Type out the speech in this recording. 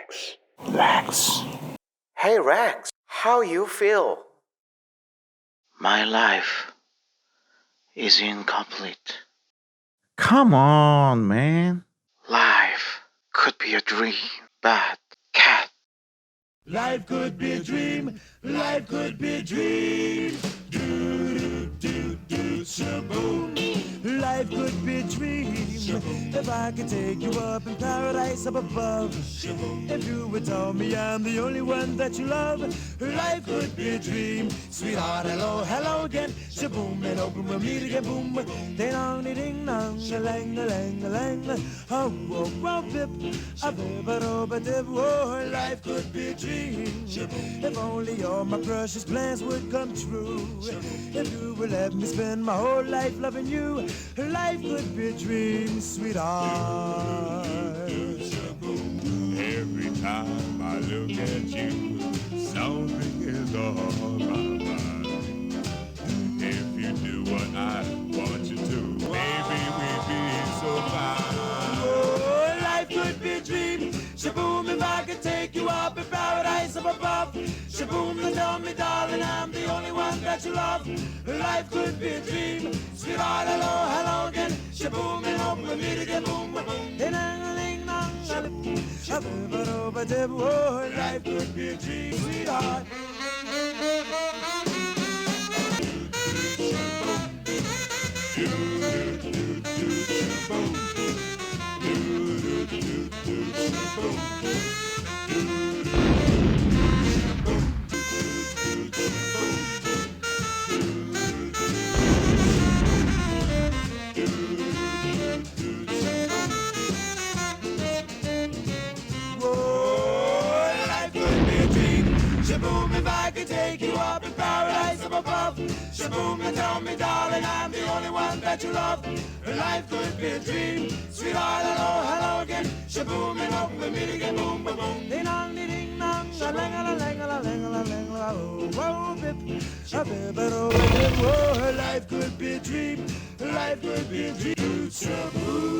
Rex. Rex. Hey Rex, how you feel? My life is incomplete. Come on, man. Life could be a dream, but cat. Life could be a dream. Life could be a dream. Do do do shaboom. Life could be a dream. If I could take you up in paradise up above. If you would tell me I'm the only one that you love. Life could be a dream. Sweetheart, hello, hello again. Shaboom and open we'll meet again. Boom. Ding dong, ding dong, a lang, a lang, a lang. Oh, oh, oh, bip. A bip, a dip. Oh, life could be a dream. If only all my precious plans would come true. If you would let me spend my whole life loving you. Life could be a dream, sweetheart. Every time I look at you, something is on my mind. If you do what I want you to, maybe we'd be so fine. Oh, life could be a dream. Shaboom, if I could take you up in paradise up above. Shaboom, and tell me, darling, I'm the only one that you love. Life could be a dream. Sweetheart, hello, hello again. Shaboom, and hope we meet again. Boom, boom, ding, ding, ding, oh, life could be a dream, sweetheart. Shaboom, if I could take you up in paradise up above. Shaboom, and tell me, darling, I'm the only one that you love. Life could be a dream. Sweetheart, hello, hello again. Shaboom, and hope we meet again. Boom, boom, boom. Ding dong, ding dong, a lang, a lang, a lang, a lang, oh, oh, bip, a bip, oh, bip, oh, life could be a dream. Life could be a dream. Shaboom.